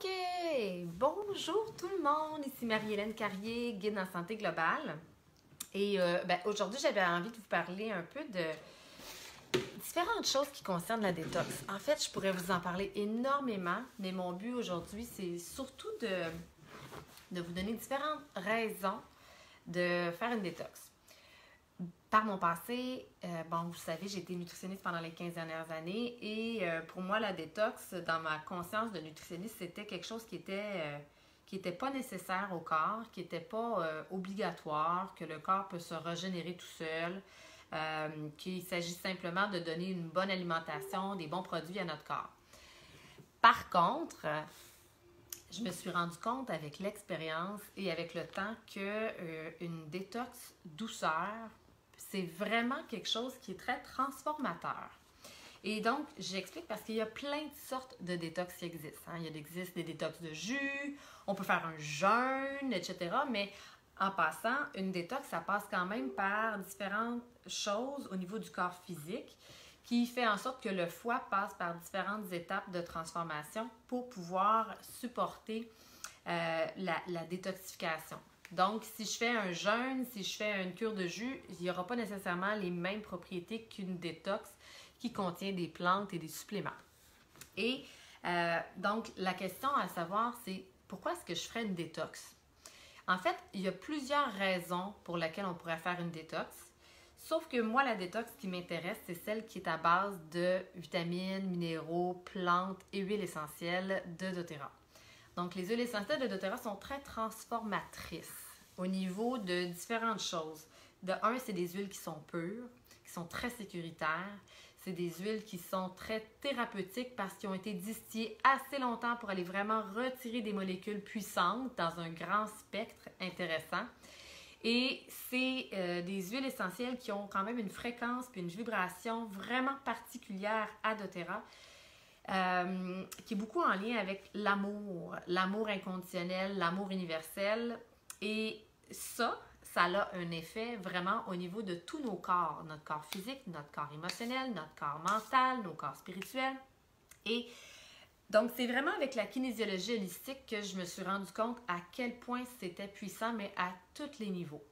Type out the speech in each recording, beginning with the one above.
OK! Bonjour tout le monde! Ici Marie-Hélène Carrier, guide en santé globale. Et aujourd'hui, j'avais envie de vous parler un peu de différentes choses qui concernent la détox. En fait, je pourrais vous en parler énormément, mais mon but aujourd'hui, c'est surtout de vous donner différentes raisons de faire une détox. Par mon passé, vous savez, j'ai été nutritionniste pendant les 15 dernières années et pour moi, la détox, dans ma conscience de nutritionniste, c'était quelque chose qui était pas nécessaire au corps, qui n'était pas obligatoire, que le corps peut se régénérer tout seul, qu'il s'agit simplement de donner une bonne alimentation, des bons produits à notre corps. Par contre, je me suis rendu compte avec l'expérience et avec le temps qu'une détox douceur, c'est vraiment quelque chose qui est très transformateur. Et donc, j'explique parce qu'il y a plein de sortes de détox qui existent. Il existe des détox de jus, on peut faire un jeûne, etc. Mais en passant, une détox, ça passe quand même par différentes choses au niveau du corps physique qui fait en sorte que le foie passe par différentes étapes de transformation pour pouvoir supporter la détoxification. Donc, si je fais un jeûne, si je fais une cure de jus, il n'y aura pas nécessairement les mêmes propriétés qu'une détox qui contient des plantes et des suppléments. Et donc, la question à savoir, c'est pourquoi est-ce que je ferais une détox? En fait, il y a plusieurs raisons pour lesquelles on pourrait faire une détox. Sauf que moi, la détox qui m'intéresse, c'est celle qui est à base de vitamines, minéraux, plantes et huiles essentielles de doTERRA. Donc, les huiles essentielles de doTERRA sont très transformatrices au niveau de différentes choses. De un, c'est des huiles qui sont pures, qui sont très sécuritaires. C'est des huiles qui sont très thérapeutiques parce qu'ils ont été distillées assez longtemps pour aller vraiment retirer des molécules puissantes dans un grand spectre intéressant. Et c'est des huiles essentielles qui ont quand même une fréquence puis une vibration vraiment particulière à doTERRA. Qui est beaucoup en lien avec l'amour inconditionnel, l'amour universel. Et ça a un effet vraiment au niveau de tous nos corps, notre corps physique, notre corps émotionnel, notre corps mental, nos corps spirituels. Et donc, c'est vraiment avec la kinésiologie holistique que je me suis rendu compte à quel point c'était puissant, mais à tous les niveaux.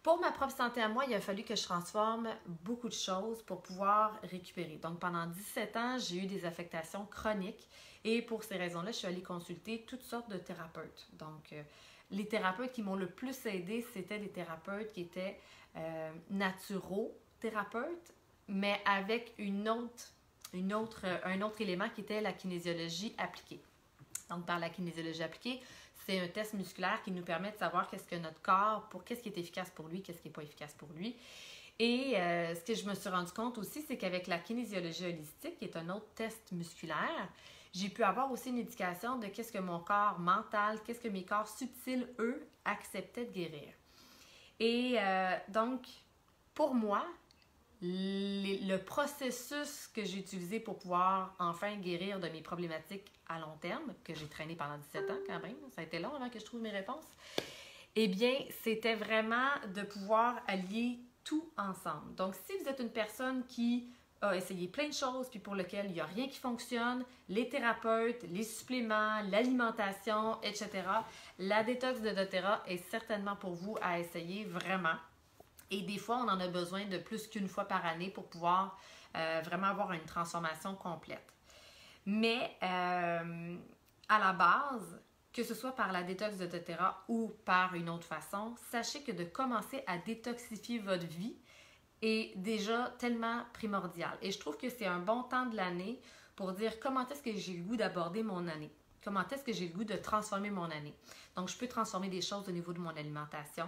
Pour ma propre santé à moi, il a fallu que je transforme beaucoup de choses pour pouvoir récupérer. Donc, pendant 17 ans, j'ai eu des affectations chroniques et pour ces raisons-là, je suis allée consulter toutes sortes de thérapeutes. Donc, les thérapeutes qui m'ont le plus aidée, c'était des thérapeutes qui étaient naturothérapeutes, mais avec un autre élément qui était la kinésiologie appliquée. Donc, par la kinésiologie appliquée, c'est un test musculaire qui nous permet de savoir qu'est-ce que notre corps, qu'est-ce qui est efficace pour lui, qu'est-ce qui n'est pas efficace pour lui. Et ce que je me suis rendu compte aussi, c'est qu'avec la kinésiologie holistique, qui est un autre test musculaire, j'ai pu avoir aussi une indication de qu'est-ce que mon corps mental, qu'est-ce que mes corps subtils, eux, acceptaient de guérir. Et donc, pour moi, le processus que j'ai utilisé pour pouvoir enfin guérir de mes problématiques à long terme, que j'ai traîné pendant 17 ans quand même, ça a été long avant que je trouve mes réponses, eh bien, c'était vraiment de pouvoir allier tout ensemble. Donc, si vous êtes une personne qui a essayé plein de choses, puis pour lequel il n'y a rien qui fonctionne, les thérapeutes, les suppléments, l'alimentation, etc., la détox de doTERRA est certainement pour vous à essayer vraiment. Et des fois, on en a besoin de plus qu'une fois par année pour pouvoir vraiment avoir une transformation complète. Mais à la base, que ce soit par la détox de doTERRA ou par une autre façon, sachez que de commencer à détoxifier votre vie est déjà tellement primordial. Et je trouve que c'est un bon temps de l'année pour dire comment est-ce que j'ai le goût d'aborder mon année. Comment est-ce que j'ai le goût de transformer mon année. Donc, je peux transformer des choses au niveau de mon alimentation.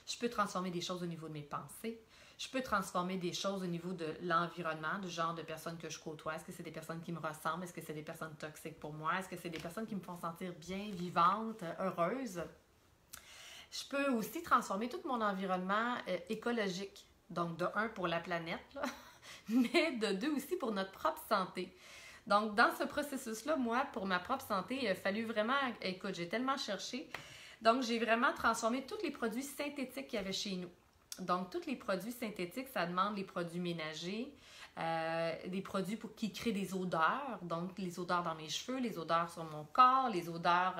Je peux transformer des choses au niveau de mes pensées. Je peux transformer des choses au niveau de l'environnement, du genre de personnes que je côtoie. Est-ce que c'est des personnes qui me ressemblent? Est-ce que c'est des personnes toxiques pour moi? Est-ce que c'est des personnes qui me font sentir bien, vivante, heureuse? Je peux aussi transformer tout mon environnement écologique. Donc, de un, pour la planète, là, mais de deux aussi pour notre propre santé. Donc, dans ce processus-là, moi, pour ma propre santé, il a fallu vraiment... Écoute, j'ai tellement cherché. Donc, j'ai vraiment transformé tous les produits synthétiques qu'il y avait chez nous. Donc, tous les produits synthétiques, ça demande les produits ménagers, des produits qui créent des odeurs, donc les odeurs dans mes cheveux, les odeurs sur mon corps, les odeurs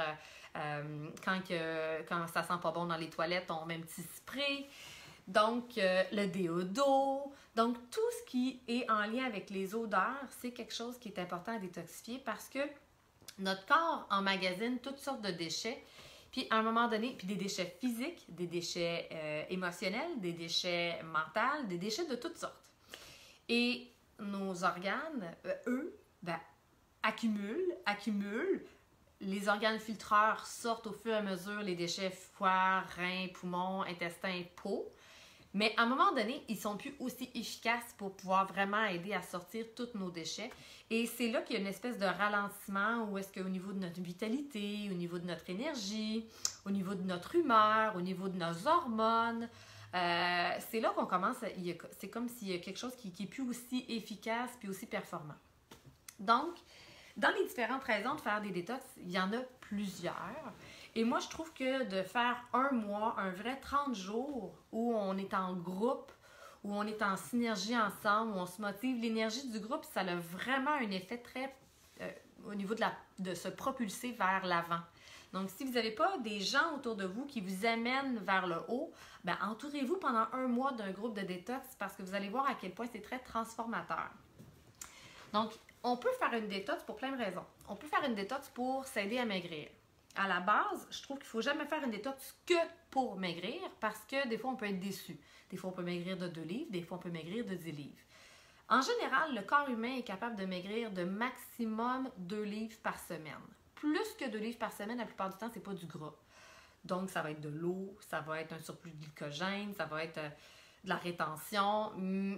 quand ça sent pas bon dans les toilettes, on met un petit spray. Donc, le déodo. Donc, tout ce qui est en lien avec les odeurs, c'est quelque chose qui est important à détoxifier parce que notre corps emmagasine toutes sortes de déchets. Puis, à un moment donné, puis des déchets physiques, des déchets émotionnels, des déchets mentaux, des déchets de toutes sortes. Et nos organes, eux, accumulent. Les organes filtreurs sortent au fur et à mesure les déchets foie, reins, poumons, intestins, peau. Mais à un moment donné, ils sont plus aussi efficaces pour pouvoir vraiment aider à sortir tous nos déchets. Et c'est là qu'il y a une espèce de ralentissement où est-ce qu'au niveau de notre vitalité, au niveau de notre énergie, au niveau de notre humeur, au niveau de nos hormones, c'est là qu'on commence, c'est comme s'il y a quelque chose qui est plus aussi efficace puis aussi performant. Donc, dans les différentes raisons de faire des détox, il y en a plusieurs. Et moi, je trouve que de faire un mois, un vrai 30 jours où on est en groupe, où on est en synergie ensemble, où on se motive, l'énergie du groupe, ça a vraiment un effet très au niveau de se propulser vers l'avant. Donc, si vous n'avez pas des gens autour de vous qui vous amènent vers le haut, bien, entourez-vous pendant un mois d'un groupe de détox parce que vous allez voir à quel point c'est très transformateur. Donc, on peut faire une détox pour plein de raisons. On peut faire une détox pour s'aider à maigrir. À la base, je trouve qu'il ne faut jamais faire une détox que pour maigrir parce que des fois, on peut être déçu. Des fois, on peut maigrir de 2 livres, des fois, on peut maigrir de 10 livres. En général, le corps humain est capable de maigrir de maximum 2 livres par semaine. Plus que 2 livres par semaine, la plupart du temps, ce n'est pas du gras. Donc, ça va être de l'eau, ça va être un surplus de glycogène, ça va être de la rétention,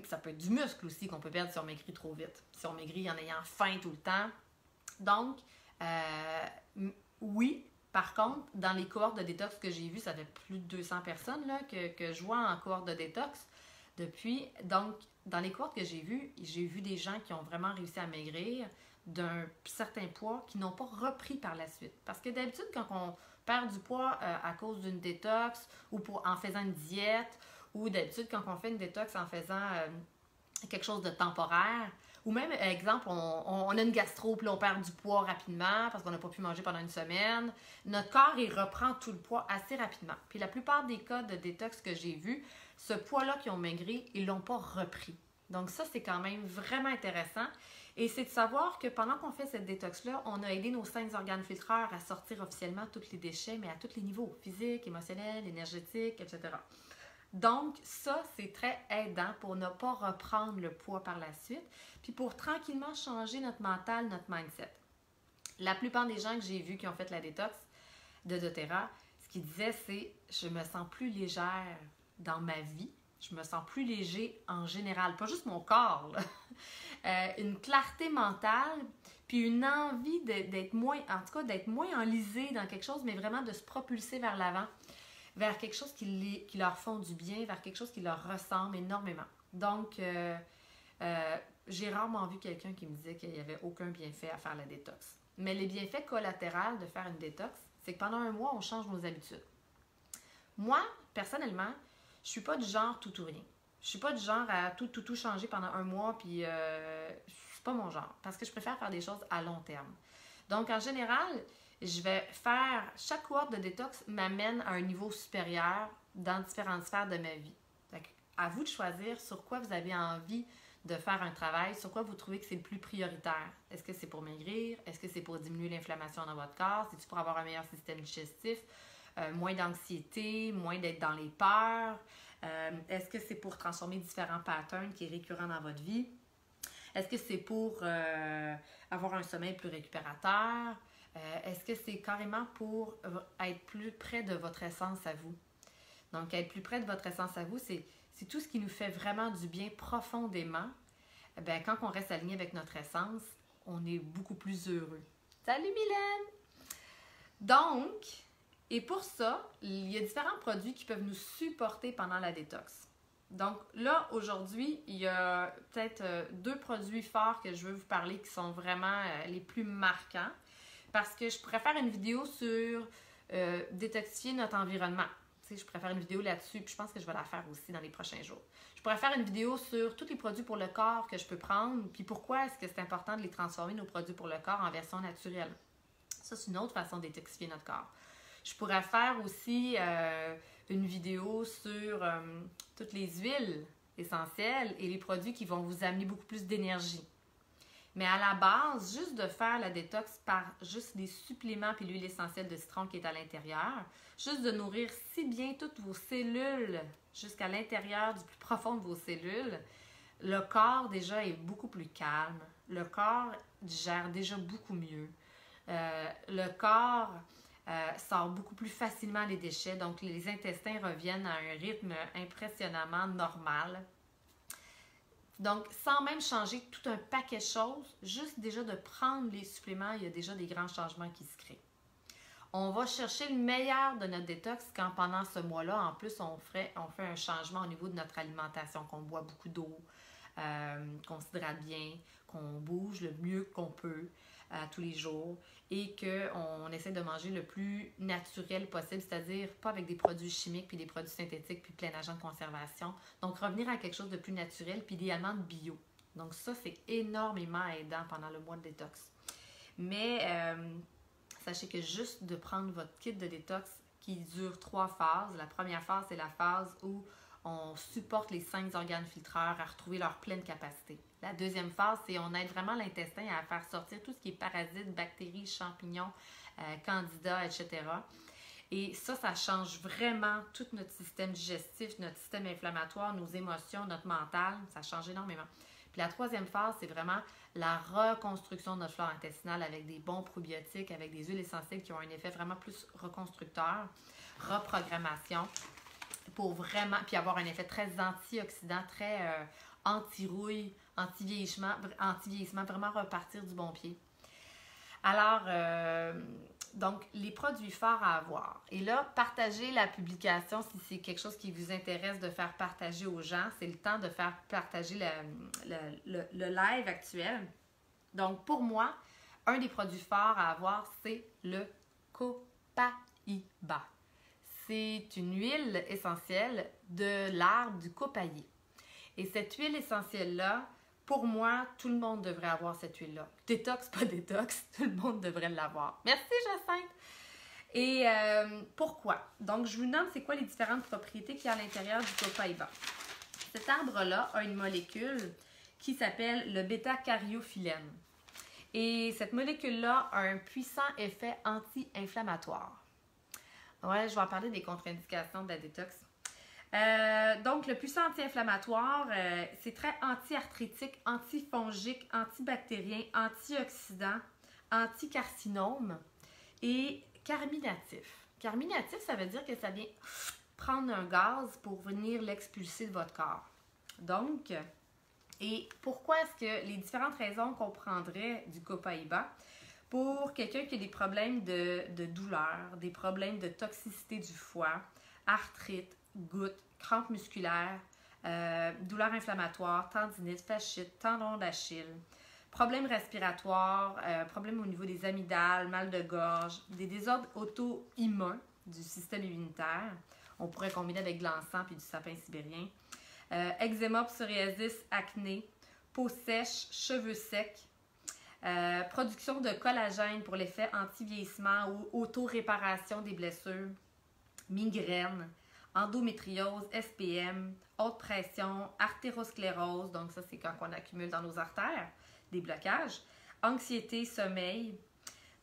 ça peut être du muscle aussi qu'on peut perdre si on maigrit trop vite, si on maigrit en ayant faim tout le temps. Donc, oui, par contre, dans les cohortes de détox que j'ai vues, ça fait plus de 200 personnes là, que je vois en cohorte de détox depuis. Donc, dans les cohortes que j'ai vu des gens qui ont vraiment réussi à maigrir d'un certain poids qui n'ont pas repris par la suite. Parce que d'habitude, quand on perd du poids à cause d'une détox ou en faisant une diète, ou d'habitude, quand on fait une détox en faisant quelque chose de temporaire, ou même, exemple, on a une gastro, puis on perd du poids rapidement parce qu'on n'a pas pu manger pendant une semaine. Notre corps, il reprend tout le poids assez rapidement. Puis la plupart des cas de détox que j'ai vus, ce poids-là qui ont maigri, ils ne l'ont pas repris. Donc ça, c'est quand même vraiment intéressant. Et c'est de savoir que pendant qu'on fait cette détox-là, on a aidé nos 5 organes filtreurs à sortir officiellement tous les déchets, mais à tous les niveaux, physique, émotionnel, énergétique, etc. Donc, ça, c'est très aidant pour ne pas reprendre le poids par la suite, puis pour tranquillement changer notre mental, notre mindset. La plupart des gens que j'ai vus qui ont fait la détox de doTERRA, ce qu'ils disaient, c'est « je me sens plus légère dans ma vie, je me sens plus léger en général, pas juste mon corps, là. Une clarté mentale, puis une envie d'être moins, en tout cas d'être moins enlisé dans quelque chose, mais vraiment de se propulser vers l'avant, vers quelque chose qui leur font du bien, vers quelque chose qui leur ressemble énormément. Donc, j'ai rarement vu quelqu'un qui me disait qu'il n'y avait aucun bienfait à faire la détox. Mais les bienfaits collatéraux de faire une détox, c'est que pendant un mois, on change nos habitudes. Moi, personnellement, je suis pas du genre tout ou rien. Je suis pas du genre à tout changer pendant un mois, puis c'est pas mon genre. Parce que je préfère faire des choses à long terme. Donc, en général, je vais faire... Chaque cohorte de détox m'amène à un niveau supérieur dans différentes sphères de ma vie. Donc, à vous de choisir sur quoi vous avez envie de faire un travail, sur quoi vous trouvez que c'est le plus prioritaire. Est-ce que c'est pour maigrir? Est-ce que c'est pour diminuer l'inflammation dans votre corps? C'est-tu pour avoir un meilleur système digestif? Moins d'anxiété, moins d'être dans les peurs? Est-ce que c'est pour transformer différents patterns qui sont récurrents dans votre vie? Est-ce que c'est pour avoir un sommeil plus récupérateur? Est-ce que c'est carrément pour être plus près de votre essence à vous? Donc, être plus près de votre essence à vous, c'est tout ce qui nous fait vraiment du bien profondément. Bien, quand on reste aligné avec notre essence, on est beaucoup plus heureux. Salut Mylène! Donc, et pour ça, il y a différents produits qui peuvent nous supporter pendant la détox. Donc là, aujourd'hui, il y a peut-être 2 produits forts que je veux vous parler qui sont vraiment les plus marquants. Parce que je pourrais faire une vidéo sur détoxifier notre environnement. sais, je pourrais faire une vidéo là-dessus, puis je pense que je vais la faire aussi dans les prochains jours. Je pourrais faire une vidéo sur tous les produits pour le corps que je peux prendre, puis pourquoi est-ce que c'est important de les transformer, nos produits pour le corps, en version naturelle. Ça, c'est une autre façon de détoxifier notre corps. Je pourrais faire aussi une vidéo sur toutes les huiles essentielles et les produits qui vont vous amener beaucoup plus d'énergie. Mais à la base, juste de faire la détox par juste des suppléments puis l'huile essentielle de citron qui est à l'intérieur, juste de nourrir si bien toutes vos cellules jusqu'à l'intérieur du plus profond de vos cellules, le corps déjà est beaucoup plus calme. Le corps digère déjà beaucoup mieux. Le corps sort beaucoup plus facilement les déchets, donc les intestins reviennent à un rythme impressionnamment normal. Donc, sans même changer tout un paquet de choses, juste déjà de prendre les suppléments, il y a déjà des grands changements qui se créent. On va chercher le meilleur de notre détox quand pendant ce mois-là, en plus, on fait un changement au niveau de notre alimentation, qu'on boit beaucoup d'eau, qu'on s'hydrate bien, qu'on bouge le mieux qu'on peut tous les jours et qu'on essaie de manger le plus naturel possible, c'est-à-dire pas avec des produits chimiques puis des produits synthétiques puis plein d'agents de conservation. Donc, revenir à quelque chose de plus naturel puis idéalement de bio. Donc, ça, c'est énormément aidant pendant le mois de détox. Mais sachez que juste de prendre votre kit de détox qui dure 3 phases. La première phase, c'est la phase où on supporte les 5 organes filtreurs à retrouver leur pleine capacité. La deuxième phase, c'est on aide vraiment l'intestin à faire sortir tout ce qui est parasites, bactéries, champignons, candidats, etc. Et ça change vraiment tout notre système digestif, notre système inflammatoire, nos émotions, notre mental. Ça change énormément. Puis la troisième phase, c'est vraiment la reconstruction de notre flore intestinale avec des bons probiotiques, avec des huiles essentielles qui ont un effet vraiment plus reconstructeur, reprogrammation, pour vraiment, puis avoir un effet très antioxydant, très anti-rouille, anti-vieillissement, vraiment repartir du bon pied. Alors, donc, les produits forts à avoir. Et là, partagez la publication si c'est quelque chose qui vous intéresse de faire partager aux gens. C'est le temps de faire partager le live actuel. Donc, pour moi, un des produits forts à avoir, c'est le copaïba. C'est une huile essentielle de l'arbre du copailler. Et cette huile essentielle-là, pour moi, tout le monde devrait avoir cette huile-là. Détox, pas détox, tout le monde devrait l'avoir. Merci, Jacinthe! Et pourquoi? Donc, je vous demande c'est quoi les différentes propriétés qu'il y a à l'intérieur du copaïba. Cet arbre-là a une molécule qui s'appelle le bêta-cariophyllène. Et cette molécule-là a un puissant effet anti-inflammatoire. Ouais, je vais en parler des contre-indications de la détox. Donc, le puissant anti-inflammatoire, c'est très anti-arthritique, antifongique, antibactérien, antioxydant, anticarcinome et carminatif. Carminatif, ça veut dire que ça vient prendre un gaz pour venir l'expulser de votre corps. Donc, et pourquoi est-ce que les différentes raisons qu'on prendrait du copaïba pour quelqu'un qui a des problèmes de douleur, des problèmes de toxicité du foie, arthrite, gouttes, crampes musculaires, douleurs inflammatoires, tendinite, fascite, tendon d'Achille, problèmes respiratoires, problèmes au niveau des amygdales, mal de gorge, des désordres auto-immuns du système immunitaire. On pourrait combiner avec de l'encens et du sapin sibérien. Eczéma, psoriasis, acné, peau sèche, cheveux secs, production de collagène pour l'effet anti-vieillissement ou auto-réparation des blessures, migraine, endométriose, SPM, haute pression, artérosclérose, donc ça c'est quand on accumule dans nos artères des blocages, anxiété, sommeil.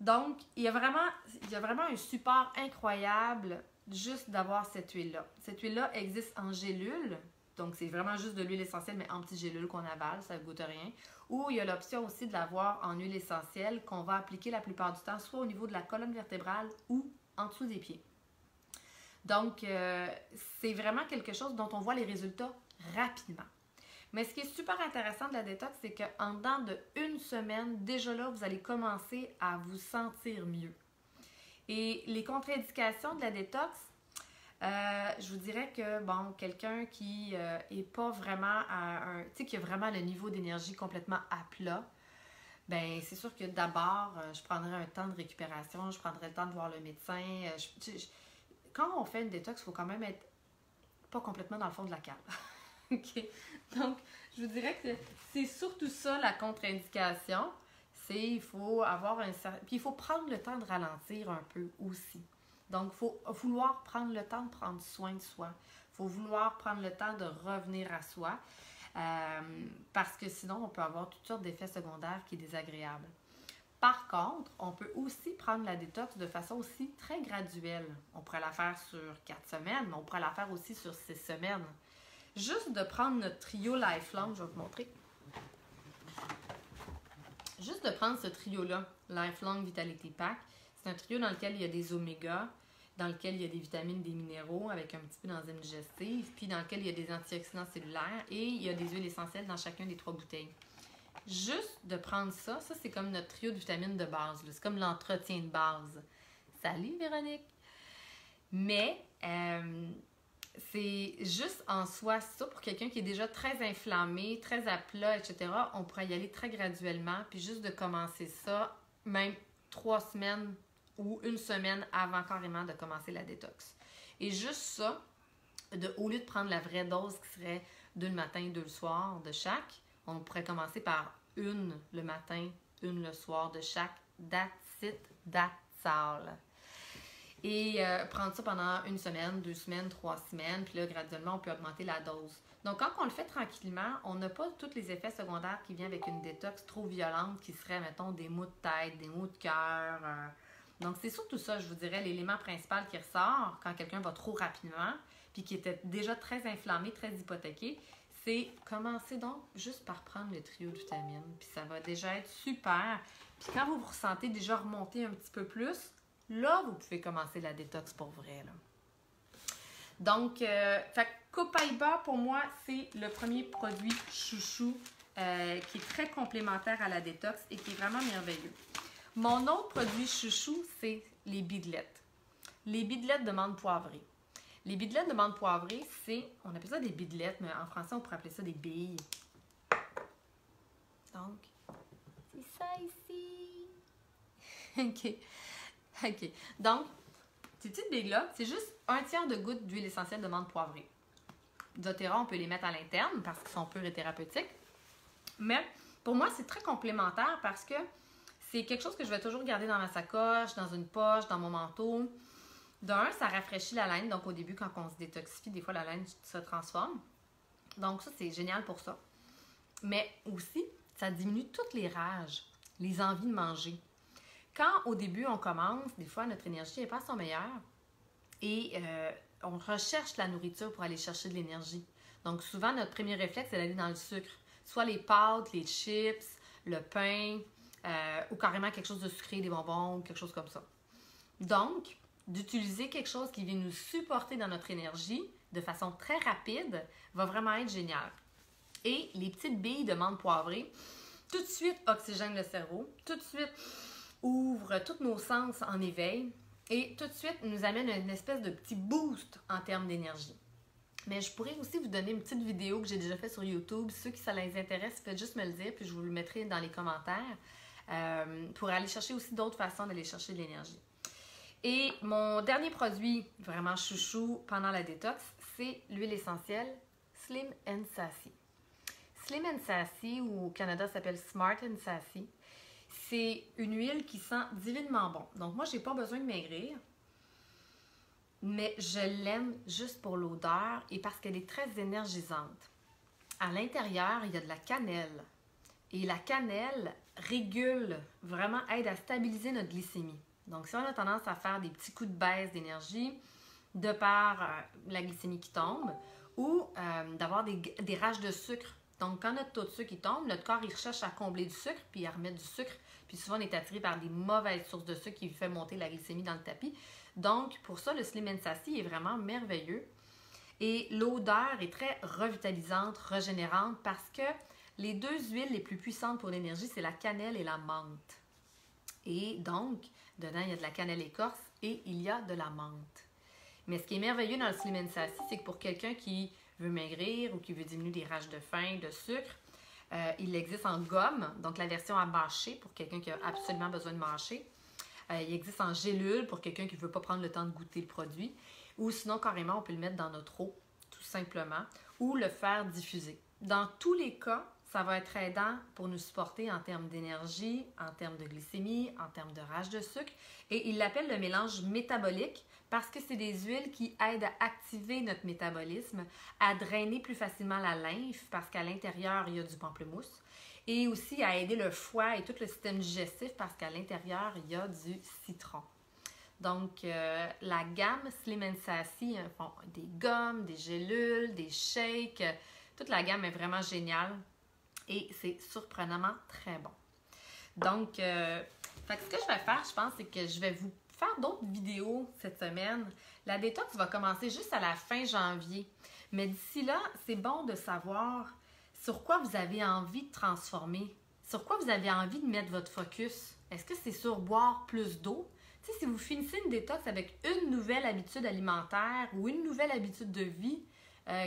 Donc, il y a vraiment un support incroyable juste d'avoir cette huile-là. Cette huile-là existe en gélule, donc c'est vraiment juste de l'huile essentielle, mais en petite gélule qu'on avale, ça ne goûte rien. Ou il y a l'option aussi de l'avoir en huile essentielle qu'on va appliquer la plupart du temps, soit au niveau de la colonne vertébrale ou en dessous des pieds. Donc, c'est vraiment quelque chose dont on voit les résultats rapidement. Mais ce qui est super intéressant de la détox, c'est qu'en dedans de 1 semaine, déjà là, vous allez commencer à vous sentir mieux. Et les contre-indications de la détox, je vous dirais que, bon, quelqu'un qui est pas vraiment à tu sais, qui a vraiment le niveau d'énergie complètement à plat, ben c'est sûr que d'abord, je prendrais un temps de récupération, je prendrais le temps de voir le médecin. quand on fait une détox, il faut quand même être pas complètement dans le fond de la cale. OK? Donc, je vous dirais que c'est surtout ça la contre-indication. C'est il faut avoir un certain... Puis il faut prendre le temps de ralentir un peu aussi. Donc, il faut vouloir prendre le temps de prendre soin de soi. Il faut vouloir prendre le temps de revenir à soi. Parce que sinon, on peut avoir toutes sortes d'effets secondaires qui sont désagréables. Par contre, on peut aussi prendre la détox de façon aussi très graduelle. On pourrait la faire sur 4 semaines, mais on pourrait la faire aussi sur 6 semaines. Juste de prendre notre trio Lifelong, je vais vous montrer. Juste de prendre ce trio-là, Lifelong Vitality Pack. C'est un trio dans lequel il y a des omégas, dans lequel il y a des vitamines, des minéraux avec un petit peu d'enzymes digestives, puis dans lequel il y a des antioxydants cellulaires et il y a des huiles essentielles dans chacun des 3 bouteilles. Juste de prendre ça, c'est comme notre trio de vitamines de base. C'est comme l'entretien de base. Salut Véronique! Mais c'est juste en soi ça pour quelqu'un qui est déjà très inflammé, très à plat, etc. On pourrait y aller très graduellement, puis juste de commencer ça, même 3 semaines ou 1 semaine avant carrément de commencer la détox. Et juste ça, au lieu de prendre la vraie dose qui serait 2 le matin, 2 le soir de chaque, on pourrait commencer par 1 le matin, 1 le soir de chaque. That's it, that's all. Et prendre ça pendant 1 semaine, 2 semaines, 3 semaines, puis là, graduellement, on peut augmenter la dose. Donc, quand on le fait tranquillement, on n'a pas tous les effets secondaires qui viennent avec une détox trop violente, qui seraient, mettons, des maux de tête, des maux de cœur. Donc, c'est surtout ça, je vous dirais, l'élément principal qui ressort quand quelqu'un va trop rapidement, puis qui était déjà très inflammé, très hypothéqué, c'est commencer donc juste par prendre le trio de vitamines, puis ça va déjà être super. Puis quand vous vous ressentez déjà remonter un petit peu plus, là, vous pouvez commencer la détox pour vrai. Là. Donc, Copaiba, pour moi, c'est le premier produit chouchou qui est très complémentaire à la détox et qui est vraiment merveilleux. Mon autre produit chouchou, c'est les bidelettes. Les bidelettes de menthe poivrée. Les bidelettes de menthe poivrée, on appelle ça des bidelettes, mais en français, on pourrait appeler ça des billes. Donc, c'est ça ici. OK. Donc, ces petites billes-là, c'est juste 1/3 de goutte d'huile essentielle de menthe poivrée. doTERRA, on peut les mettre à l'interne parce qu'ils sont purs et thérapeutiques. Mais pour moi, c'est très complémentaire parce que c'est quelque chose que je vais toujours garder dans ma sacoche, dans une poche, dans mon manteau. D'un, ça rafraîchit la laine. Donc, au début, quand on se détoxifie, des fois, la laine se transforme. Donc, ça, c'est génial pour ça. Mais aussi, ça diminue toutes les rages, les envies de manger. Quand, au début, on commence, des fois, notre énergie n'est pas à son meilleur. Et on recherche la nourriture pour aller chercher de l'énergie. Donc, souvent, notre premier réflexe, c'est d'aller dans le sucre. Soit les pâtes, les chips, le pain, ou carrément quelque chose de sucré, des bonbons, quelque chose comme ça. Donc, d'utiliser quelque chose qui vient nous supporter dans notre énergie de façon très rapide va vraiment être génial. Et les petites billes de menthe poivrée, tout de suite oxygène le cerveau, tout de suite ouvre tous nos sens en éveil et tout de suite nous amène une espèce de petit boost en termes d'énergie. Mais je pourrais aussi vous donner une petite vidéo que j'ai déjà faite sur YouTube. Ceux qui ça les intéresse, faites juste me le dire, puis je vous le mettrai dans les commentaires pour aller chercher aussi d'autres façons d'aller chercher de l'énergie. Et mon dernier produit vraiment chouchou pendant la détox, c'est l'huile essentielle Slim and Sassy. Slim and Sassy, ou au Canada ça s'appelle Smart and Sassy, c'est une huile qui sent divinement bon. Donc moi, je n'ai pas besoin de maigrir, mais je l'aime juste pour l'odeur et parce qu'elle est très énergisante. À l'intérieur, il y a de la cannelle. Et la cannelle régule, vraiment aide à stabiliser notre glycémie. Donc, si on a tendance à faire des petits coups de baisse d'énergie de par la glycémie qui tombe ou d'avoir des rages de sucre. Donc, quand notre taux de sucre il tombe, notre corps il recherche à combler du sucre puis à remettre du sucre. Puis souvent, on est attiré par des mauvaises sources de sucre qui fait monter la glycémie dans le tapis. Donc, pour ça, le Slim and Sassy est vraiment merveilleux. Et l'odeur est très revitalisante, régénérante parce que les 2 huiles les plus puissantes pour l'énergie, c'est la cannelle et la menthe. Et donc, dedans, il y a de la cannelle écorce et il y a de la menthe. Mais ce qui est merveilleux dans le Slim and Sassy, c'est que pour quelqu'un qui veut maigrir ou qui veut diminuer des rages de faim, de sucre, il existe en gomme, donc la version à mâcher pour quelqu'un qui a absolument besoin de mâcher. Il existe en gélule pour quelqu'un qui ne veut pas prendre le temps de goûter le produit. ou sinon carrément on peut le mettre dans notre eau, tout simplement, ou le faire diffuser. Dans tous les cas, ça va être aidant pour nous supporter en termes d'énergie, en termes de glycémie, en termes de rage de sucre. Et il l'appelle le mélange métabolique parce que c'est des huiles qui aident à activer notre métabolisme, à drainer plus facilement la lymphe parce qu'à l'intérieur, il y a du pamplemousse. Et aussi à aider le foie et tout le système digestif parce qu'à l'intérieur, il y a du citron. Donc, la gamme Slim & Sassy, font des gommes, des gélules, des shakes, toute la gamme est vraiment géniale. Et c'est surprenamment très bon. Donc, ce que je vais faire, je pense, c'est que je vais vous faire d'autres vidéos cette semaine. La détox va commencer juste à la fin janvier. Mais d'ici là, c'est bon de savoir sur quoi vous avez envie de transformer. Sur quoi vous avez envie de mettre votre focus. Est-ce que c'est sur boire plus d'eau? Tu sais, si vous finissez une détox avec une nouvelle habitude alimentaire ou une nouvelle habitude de vie,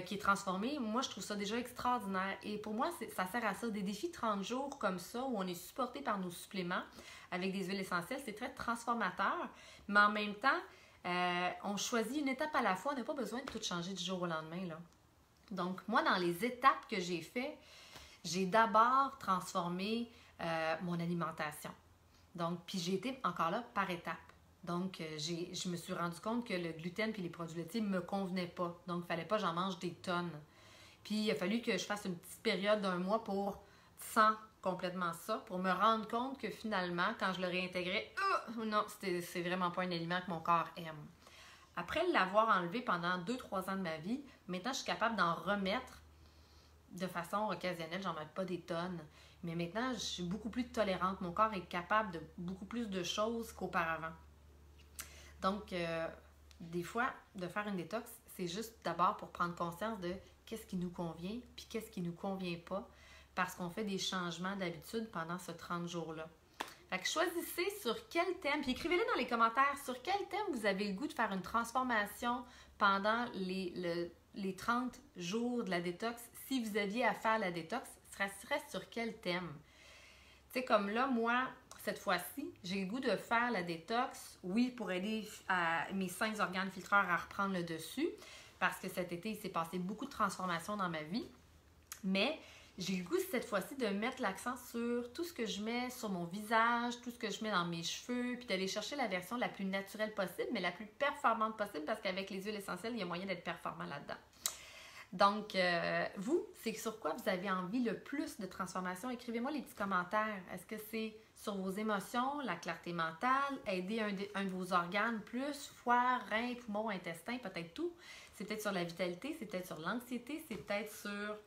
qui est transformé, moi je trouve ça déjà extraordinaire. Et pour moi, ça sert à ça. Des défis 30 jours comme ça, où on est supporté par nos suppléments avec des huiles essentielles, c'est très transformateur. Mais en même temps, on choisit une étape à la fois. On n'a pas besoin de tout changer du jour au lendemain, là. Donc, moi, dans les étapes que j'ai fait, j'ai d'abord transformé mon alimentation. Donc, puis j'ai été encore là par étapes. Donc, je me suis rendu compte que le gluten et les produits laitiers ne me convenaient pas. Donc, il ne fallait pas que j'en mange des tonnes. Puis, il a fallu que je fasse une petite période d'1 mois pour sans complètement ça, pour me rendre compte que finalement, quand je le réintégrais, non, c'est vraiment pas un aliment que mon corps aime. Après l'avoir enlevé pendant 2-3 ans de ma vie, maintenant, je suis capable d'en remettre de façon occasionnelle. J'en mets pas des tonnes. Mais maintenant, je suis beaucoup plus tolérante. Mon corps est capable de beaucoup plus de choses qu'auparavant. Donc, des fois, de faire une détox, c'est juste d'abord pour prendre conscience de qu'est-ce qui nous convient puis qu'est-ce qui ne nous convient pas parce qu'on fait des changements d'habitude pendant ce 30 jours-là. Fait que choisissez sur quel thème, puis écrivez-le dans les commentaires, sur quel thème vous avez le goût de faire une transformation pendant les 30 jours de la détox. Si vous aviez à faire la détox, ce serait sur quel thème? Tu sais, comme là, moi, cette fois-ci, j'ai le goût de faire la détox, oui, pour aider mes 5 organes filtreurs à reprendre le dessus, parce que cet été, il s'est passé beaucoup de transformations dans ma vie, mais j'ai le goût cette fois-ci de mettre l'accent sur tout ce que je mets sur mon visage, tout ce que je mets dans mes cheveux, puis d'aller chercher la version la plus naturelle possible, mais la plus performante possible, parce qu'avec les huiles essentielles, il y a moyen d'être performant là-dedans. Donc, vous, c'est sur quoi vous avez envie le plus de transformation? Écrivez-moi les petits commentaires. Est-ce que c'est sur vos émotions, la clarté mentale, aider un de vos organes plus, foie, rein, poumon, intestin, peut-être tout? C'est peut-être sur la vitalité, c'est peut-être sur l'anxiété, c'est peut-être sur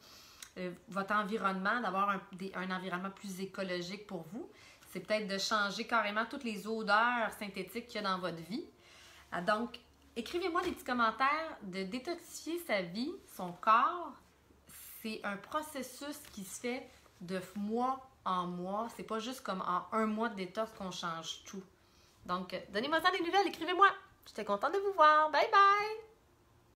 votre environnement, d'avoir un environnement plus écologique pour vous. C'est peut-être de changer carrément toutes les odeurs synthétiques qu'il y a dans votre vie. Donc, écrivez-moi des petits commentaires de détoxifier sa vie, son corps. C'est un processus qui se fait de mois en mois. C'est pas juste comme en 1 mois de détox qu'on change tout. Donc, donnez-moi ça des nouvelles, écrivez-moi. J'étais contente de vous voir. Bye bye!